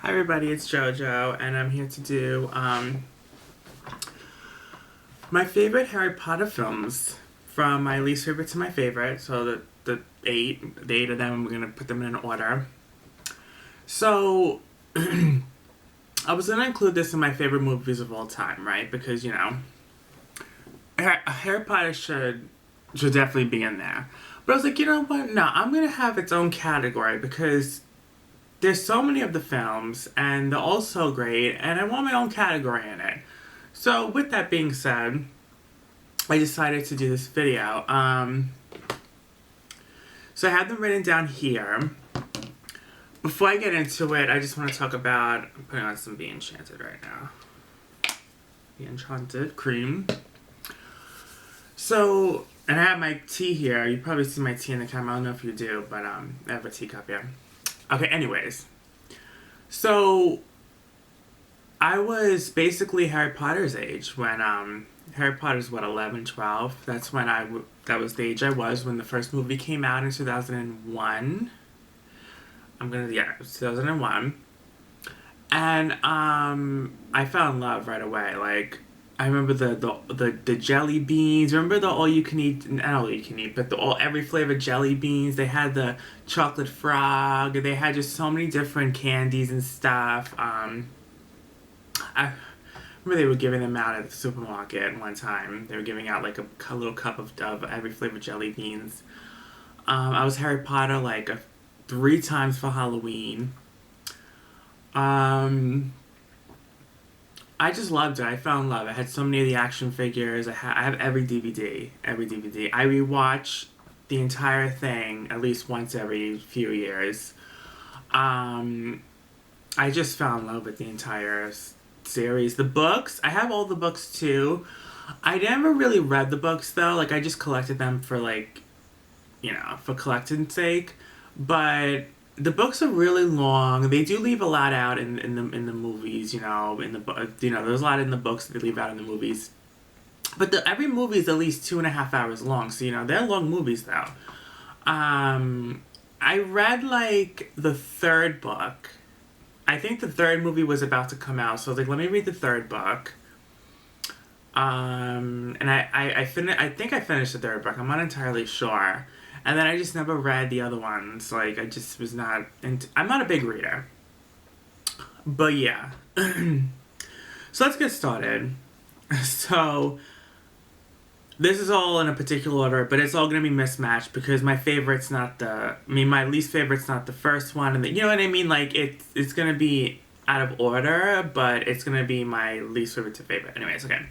Hi everybody, it's JoJo, and I'm here to do my favorite Harry Potter films from my least favorite to my favorite. So the eight of them, we're gonna put them in order. So I was gonna include this in my favorite movies of all time, right? Because Harry Potter should definitely be in there. But I was like, you know what? No, I'm gonna have its own category because there's so many of the films and they're all so great, and I want my own category in it. So with that being said, I decided to do this video. So I have them written down here. Before I get into it, I just want to talk about, I'm putting on some Be Enchanted right now. Be Enchanted cream. So, and I have my tea here. You probably see my tea in the camera. I don't know if you do, but I have a teacup here. Okay, anyways. So, I was basically Harry Potter's age when, Harry Potter's what, 11, 12? That's when that was the age I was when the first movie came out in 2001. It was 2001. And, I fell in love right away. Like, I remember the jelly beans. Remember the all you can eat, not all you can eat, but every flavor jelly beans. They had the chocolate frog. They had just so many different candies and stuff. I remember they were giving them out at the supermarket one time. They were giving out like a little cup of every flavor jelly beans. I was Harry Potter like 3 times for Halloween. I just loved it. I fell in love. I had so many of the action figures. I have every DVD. Every DVD. I rewatch the entire thing at least once every few years. I just fell in love with the entire series. The books, I have all the books too. I never really read the books though. Like I just collected them for for collecting sake. But the books are really long. They do leave a lot out in the movies, there's a lot in the books that they leave out in the movies. But every movie is at least 2.5 hours long, so they're long movies though. I read like the third book. I think the third movie was about to come out, so I was like, let me read the third book. And I think I finished the third book. I'm not entirely sure. And then I just never read the other ones. Like, I just was not I'm not a big reader. But yeah. So let's get started. So, this is all in a particular order, but it's all going to be mismatched because my least favorite's not the first one. And you know what I mean? Like, it's going to be out of order, but it's going to be my least favorite to favorite. Anyways, okay.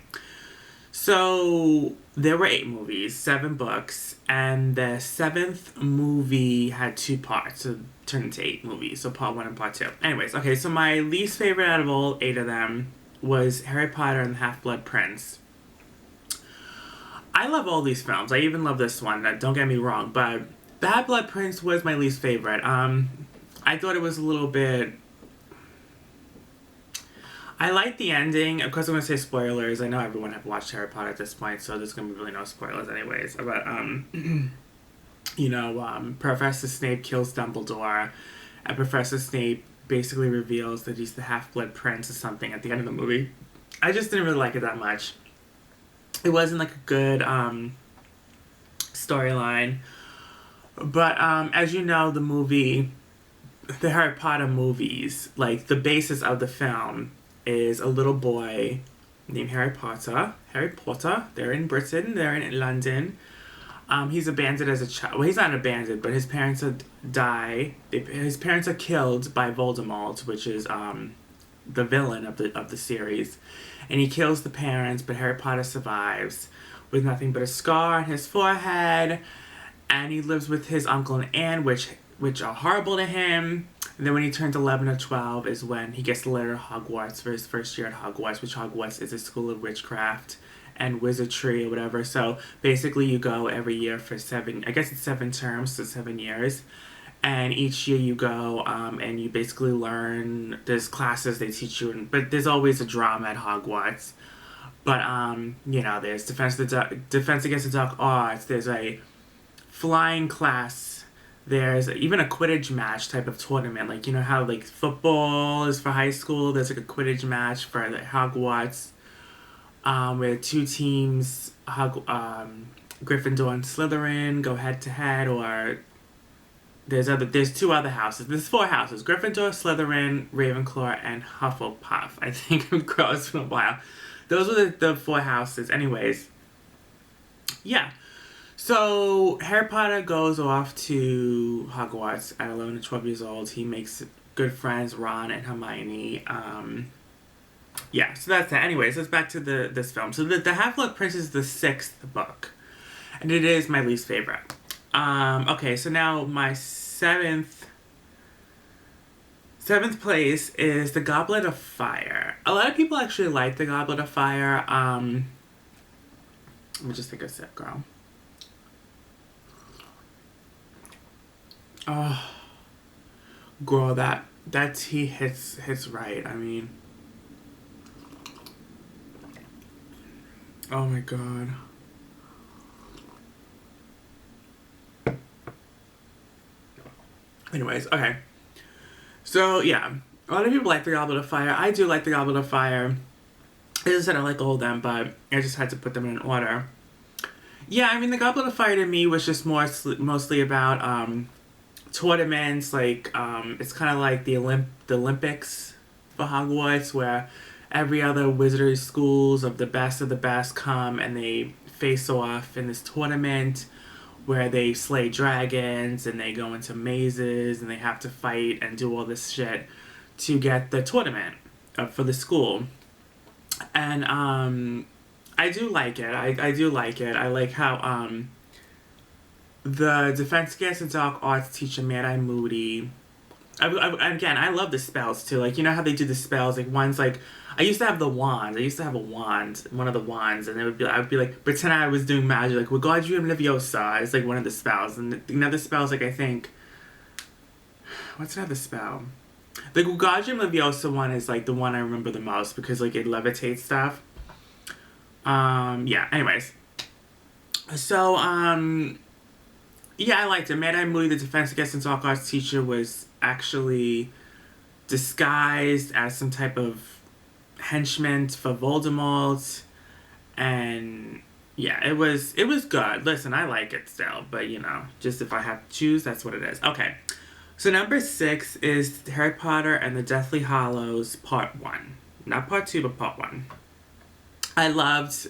So, there were 8 movies, 7 books, and the 7th movie had 2 parts, so it turned into 8 movies, so part 1 and part 2. Anyways, okay, so my least favorite out of all 8 of them was Harry Potter and the Half-Blood Prince. I love all these films. I even love this one, don't get me wrong, but the Half-Blood Prince was my least favorite. I thought it was a little bit... I like the ending. Of course, I'm going to say spoilers. I know everyone have watched Harry Potter at this point, so there's going to be really no spoilers anyways. But, Professor Snape kills Dumbledore, and Professor Snape basically reveals that he's the Half-Blood Prince or something at the end of the movie. I just didn't really like it that much. It wasn't, like, a good, storyline. But, as you know, the Harry Potter movies, like, the basis of the film is a little boy named Harry Potter. Harry Potter. They're in Britain. They're in London. He's abandoned as a child. Well, he's not abandoned, but his parents die. His parents are killed by Voldemort, which is the villain of the series, and he kills the parents. But Harry Potter survives with nothing but a scar on his forehead, and he lives with his uncle and aunt, which are horrible to him. And then when he turns 11 or 12 is when he gets the letter to Hogwarts for his first year at Hogwarts, which Hogwarts is a school of witchcraft and wizardry or whatever. So basically you go every year for 7 terms, so 7 years. And each year you go and you basically learn, there's classes they teach you, but there's always a drama at Hogwarts. But, there's Defense Against the Dark Arts, there's a flying class There's even a Quidditch match type of tournament. Like, you know how, like, football is for high school? There's, like, a Quidditch match for, like, Hogwarts, where two teams, Gryffindor and Slytherin, go head-to-head, or there's two other houses. There's four houses: Gryffindor, Slytherin, Ravenclaw, and Hufflepuff. I think it grows for a while. Those were the four houses. Anyways, yeah. So Harry Potter goes off to Hogwarts at 11 to 12 years old. He makes good friends, Ron and Hermione. Yeah, so that's that. Anyways, let's back to this film. So the Half-Blood Prince is the sixth book, and it is my least favorite. Okay, so now my seventh place is The Goblet of Fire. A lot of people actually like The Goblet of Fire. Let me just take a sip, girl. Oh, girl, that tea hits right. I mean, oh my god. Anyways, okay. So, yeah. A lot of people like The Goblet of Fire. I do like The Goblet of Fire. As I said, I like all of them, but I just had to put them in order. Yeah, I mean, The Goblet of Fire to me was just mostly about tournaments. Like, it's kind of like the Olympics for Hogwarts, where every other wizardry schools of the best come and they face off in this tournament where they slay dragons and they go into mazes and they have to fight and do all this shit to get the tournament for the school. And I do like it. I do like it. I like how the Defense Against the Dark Arts teacher, Mad-Eye Moody. Again, I love the spells too. Like, you know how they do the spells? Like, one's like, I used to have the wand. I used to have a wand, one of the wands, and I would be like, pretend I was doing magic, like, Wingardium Leviosa is like one of the spells. And another spell's like, I think, what's another spell? The Wingardium Leviosa one is like the one I remember the most because, like, it levitates stuff. Yeah, anyways. So, yeah, I liked it. Mad-Eye Moody, the Defense Against the Dark Arts teacher, was actually disguised as some type of henchman for Voldemort, and yeah, it was good. Listen, I like it still, but you know, just if I have to choose, that's what it is. Okay, so number 6 is Harry Potter and the Deathly Hallows Part 1, not Part 2, but Part 1. I loved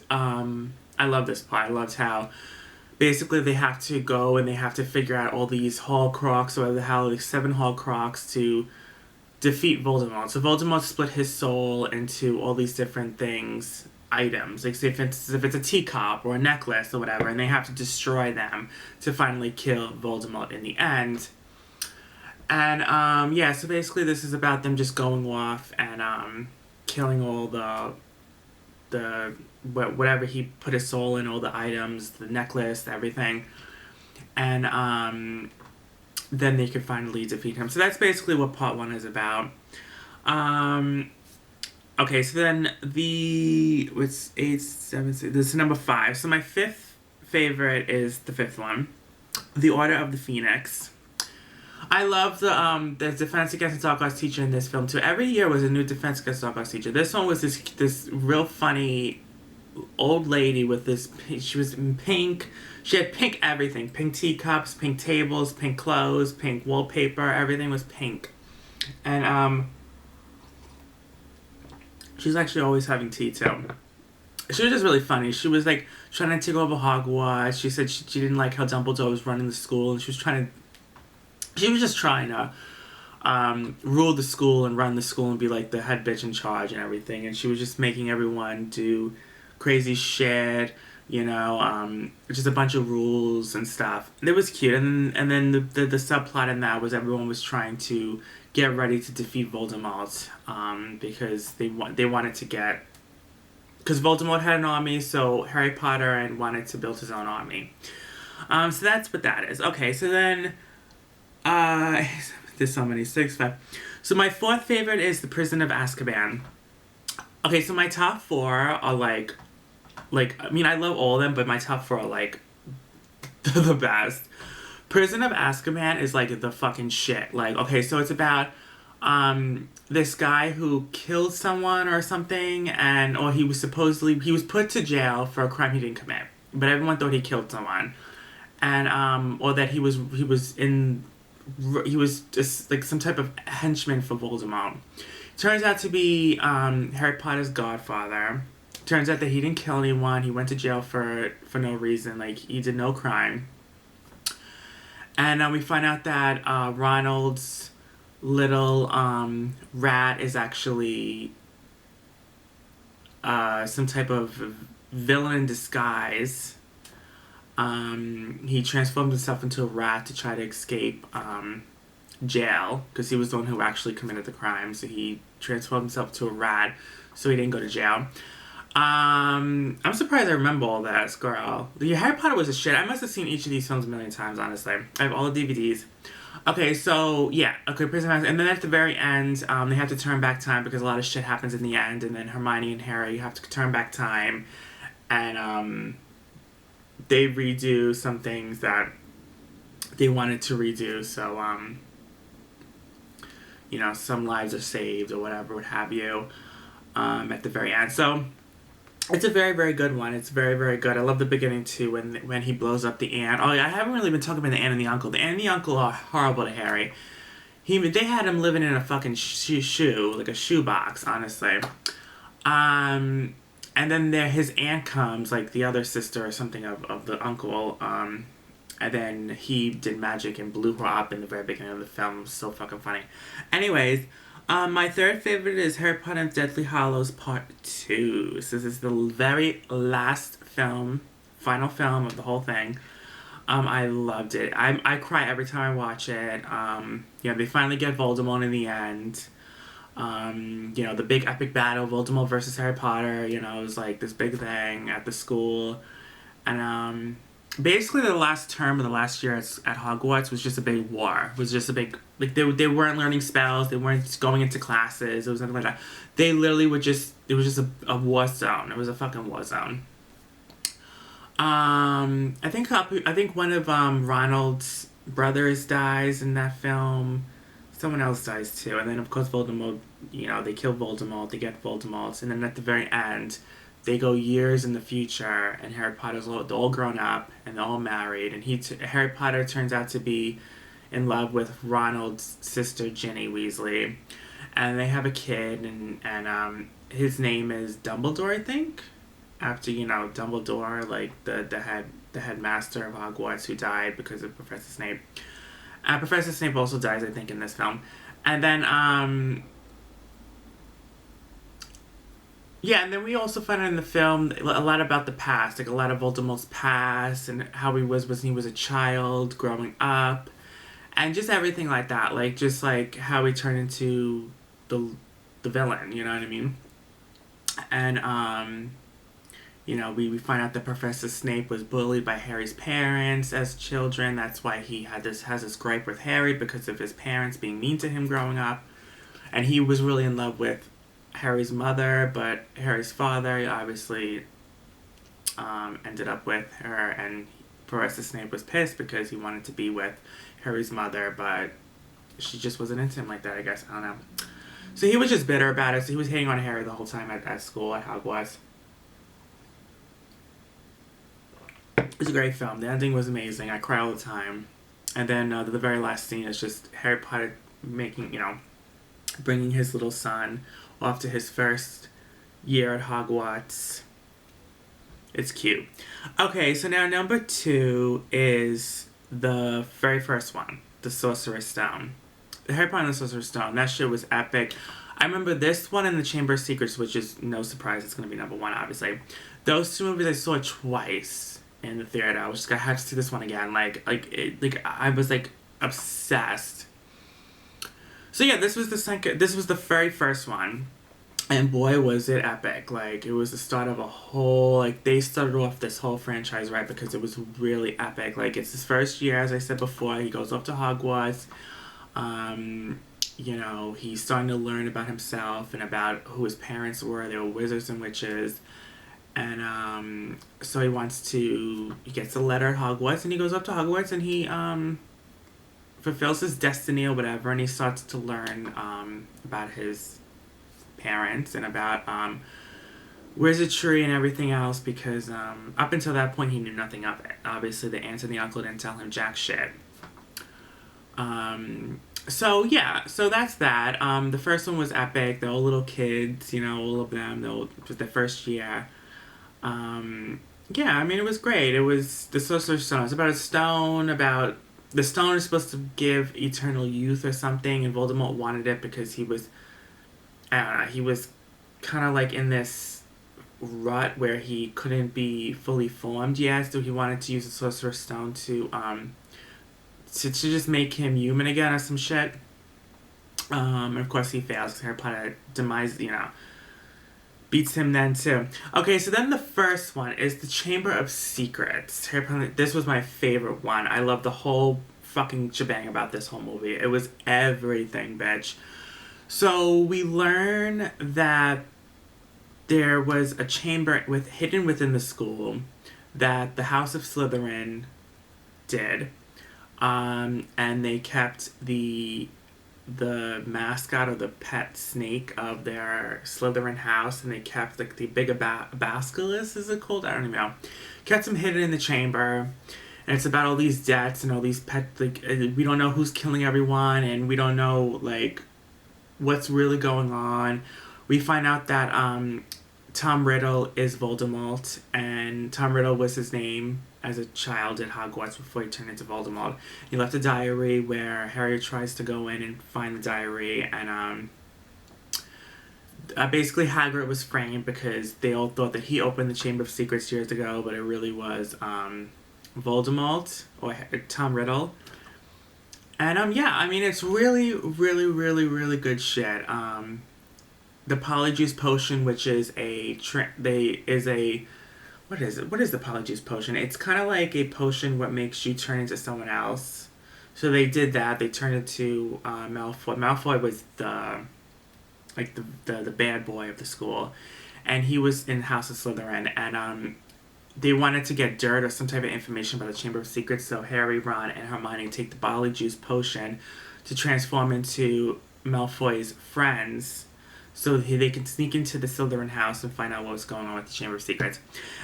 this part. I loved how basically they have to go and they have to figure out all these Horcruxes, or the hell, like 7 Horcruxes to defeat Voldemort. So Voldemort split his soul into all these different things, items. Like, say if it's a teacup or a necklace or whatever, and they have to destroy them to finally kill Voldemort in the end. And yeah, so basically this is about them just going off and killing all the whatever he put his soul in, all the items, the necklace, everything. And then they could finally defeat him. So that's basically what Part 1 is about. Okay, so then what's 8, 7, 6, this is number 5. So my 5th favorite is the 5th one, The Order of the Phoenix. I love the Defense Against the Dark Arts teacher in this film too. Every year was a new Defense Against the Dark Arts teacher. This one was this real funny old lady with this. She was in pink. She had pink everything: pink teacups, pink tables, pink clothes, pink wallpaper. Everything was pink, and she's actually always having tea too. She was just really funny. She was like trying to take over Hogwarts. She said she didn't like how Dumbledore was running the school, and she was just trying to rule the school and run the school and be like the head bitch in charge and everything. And she was just making everyone do crazy shit, you know, just a bunch of rules and stuff. And it was cute. And then the subplot in that was everyone was trying to get ready to defeat Voldemort because they wanted to get... Because Voldemort had an army, so Harry Potter wanted to build his own army. So that's what that is. Okay, so then... there's so many. 6, 5. So my 4th favorite is The Prison of Azkaban. Okay, so my top 4 are like, I mean, I love all of them, but my top 4 are like the best. Prison of Azkaban is like the fucking shit. Like, okay, so it's about this guy who killed someone or something, and or he was put to jail for a crime he didn't commit, but everyone thought he killed someone, and or that he was just like some type of henchman for Voldemort. Turns out to be Harry Potter's godfather. Turns out that he didn't kill anyone. He went to jail for no reason. Like, he did no crime. And we find out that Ronald's little rat is actually some type of villain in disguise. He transformed himself into a rat to try to escape jail, because he was the one who actually committed the crime. So he transformed himself to a rat so he didn't go to jail. I'm surprised I remember all that, girl. The Harry Potter was a shit. I must have seen each of these films a million times, honestly. I have all the DVDs. Okay, so, yeah. Okay, Prison of Azkaban. And then at the very end, they have to turn back time because a lot of shit happens in the end. And then Hermione and Harry have to turn back time. And, they redo some things that they wanted to redo. So, you know, some lives are saved or whatever, what have you, at the very end. So, it's a very, very good one. It's very, very good. I love the beginning, too, when he blows up the aunt. Oh, yeah, I haven't really been talking about the aunt and the uncle. The aunt and the uncle are horrible to Harry. They had him living in a fucking shoe, like a shoebox, honestly. And then his aunt comes, like the other sister or something of the uncle, and then he did magic and blew her up in the very beginning of the film. It was so fucking funny. Anyways, my third favorite is Harry Potter and Deathly Hallows Part 2. So this is the very last film, final film of the whole thing. I loved it. I cry every time I watch it. They finally get Voldemort in the end. The big epic battle, Voldemort versus Harry Potter, it was like this big thing at the school. And, basically the last term of the last year at Hogwarts was just a big war. It was just a big, like, they weren't learning spells, they weren't going into classes, it was nothing like that. They literally it was just a war zone. It was a fucking war zone. I think one of, Ronald's brothers dies in that film. Someone else dies too, and then of course Voldemort, they kill Voldemort, they get Voldemort, and then at the very end, they go years in the future, and Harry Potter's all grown up, and they're all married, and Harry Potter turns out to be in love with Ronald's sister, Ginny Weasley, and they have a kid, and his name is Dumbledore, I think, after, Dumbledore, like the headmaster of Hogwarts who died because of Professor Snape. Professor Snape also dies, I think, in this film. And then, and then we also find out in the film a lot about the past, like a lot of Voldemort's past and how he was when he was a child growing up, and just everything like that, like just like how he turned into the villain, you know what I mean? And we find out that Professor Snape was bullied by Harry's parents as children. That's why he has this gripe with Harry, because of his parents being mean to him growing up. And he was really in love with Harry's mother, but Harry's father obviously ended up with her, and Professor Snape was pissed because he wanted to be with Harry's mother, but she just wasn't into him like that, I guess. I don't know. So he was just bitter about it. So he was hating on Harry the whole time at school, at Hogwarts. It was a great film. The ending was amazing. I cry all the time. And then the very last scene is just Harry Potter bringing his little son off to his first year at Hogwarts. It's cute. Okay, so now number 2 is the very first one, the Sorcerer's Stone. The Harry Potter and the Sorcerer's Stone. That shit was epic. I remember this one and the Chamber of Secrets, which is no surprise. It's going to be number 1, obviously. Those 2 movies I saw twice in the theater. I was just, I had to see this one again. I was like obsessed. So yeah, this was the very first one. And boy, was it epic. Like, it was the start of a whole, like, they started off this whole franchise, right, because it was really epic. Like, it's his first year, as I said before, he goes off to Hogwarts. He's starting to learn about himself and about who his parents were. They were wizards and witches. And so he gets a letter at Hogwarts, and he goes up to Hogwarts, and he fulfills his destiny or whatever, and he starts to learn about his parents and about wizardry and everything else, because up until that point he knew nothing of it. Obviously, the aunt and the uncle didn't tell him jack shit. So yeah, so that's that. The first one was epic. They're all little kids, all of them. It was their first year. Yeah, I mean, it was great. It was the Sorcerer's Stone. It's about a stone. About the stone is supposed to give eternal youth or something, and Voldemort wanted it because he was, I don't know, he was kind of like in this rut where he couldn't be fully formed yet, so he wanted to use the Sorcerer's Stone to just make him human again or some shit. And of course he fails because Harry Potter beats him then too. Okay, so then the first one is the Chamber of Secrets. Harry Potter, this was my favorite one. I love the whole fucking shebang about this whole movie. It was everything, bitch. So we learn that there was a chamber hidden within the school that the House of Slytherin did. And they kept the mascot or the pet snake of their Slytherin house, and they kept like the big basilisk, is it called? I don't even know. Kept them hidden in the chamber, and it's about all these debts and all these we don't know who's killing everyone, and we don't know like what's really going on. We find out that Tom Riddle is Voldemort, and Tom Riddle was his name as a child at Hogwarts before he turned into Voldemort. He left a diary where Harry tries to go in and find the diary, and basically Hagrid was framed because they all thought that he opened the Chamber of Secrets years ago, but it really was Voldemort or Tom Riddle. And yeah, I mean, it's really, really, really, really good shit. The Polyjuice Potion, which is what is it? What is the Polyjuice Potion? It's kind of like a potion what makes you turn into someone else. So they did that. They turned into Malfoy. Malfoy was the bad boy of the school, and he was in House of Slytherin. And they wanted to get dirt or some type of information about the Chamber of Secrets. So Harry, Ron, and Hermione take the Polyjuice Potion to transform into Malfoy's friends, so they can sneak into the Slytherin house and find out what was going on with the Chamber of Secrets.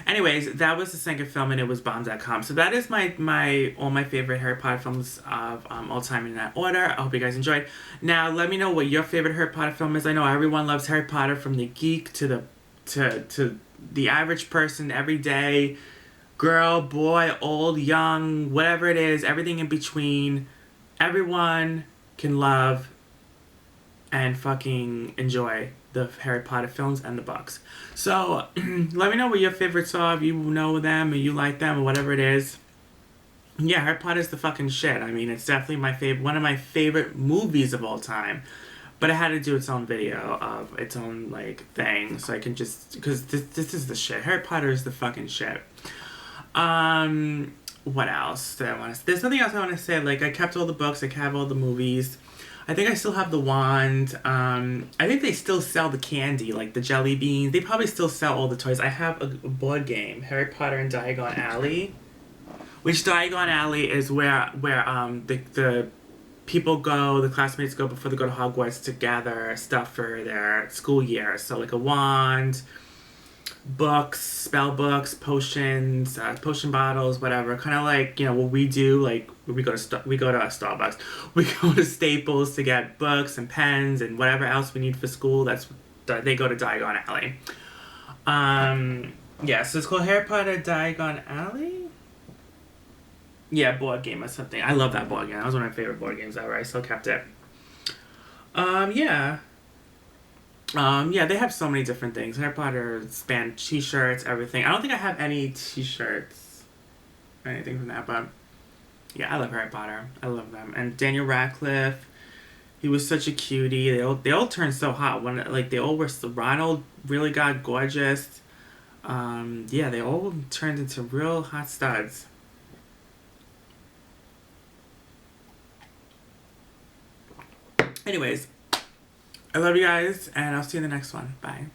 Anyways, that was the second film, and it was bomb.com. So that is all my favorite Harry Potter films of all time in that order. I hope you guys enjoyed. Now, let me know what your favorite Harry Potter film is. I know everyone loves Harry Potter, from the geek to the average person, everyday girl, boy, old, young, whatever it is, everything in between. Everyone can love and fucking enjoy the Harry Potter films and the books. So let me know what your favorites are, if you know them or you like them or whatever it is. Yeah, Harry Potter's the fucking shit. I mean, it's definitely one of my favorite movies of all time. But it had to do its own video of its own like thing, so I can because this is the shit. Harry Potter is the fucking shit. What else did I want to say? There's nothing else I want to say. Like, I kept all the books, I have all the movies. I think I still have the wand. I think they still sell the candy, like the jelly beans. They probably still sell all the toys. I have a board game, Harry Potter and Diagon Alley. Which Diagon Alley is where the people go, the classmates go before they go to Hogwarts to gather stuff for their school year. So like a wand, books, spell books, potions, potion bottles, whatever. Kind of like, what we do, like we go to Starbucks. We go to Staples to get books and pens and whatever else we need for school. They go to Diagon Alley. Yeah, so it's called Harry Potter Diagon Alley. Yeah, board game or something. I love that board game. That was one of my favorite board games ever. I still kept it. Yeah. Yeah, they have so many different things. Harry Potter span t-shirts, everything. I don't think I have any t-shirts or anything from that, but yeah, I love Harry Potter. I love them. And Daniel Radcliffe, he was such a cutie. They all turned so hot when they all were. Ronald really got gorgeous. Yeah, they all turned into real hot studs. Anyways, I love you guys, and I'll see you in the next one. Bye.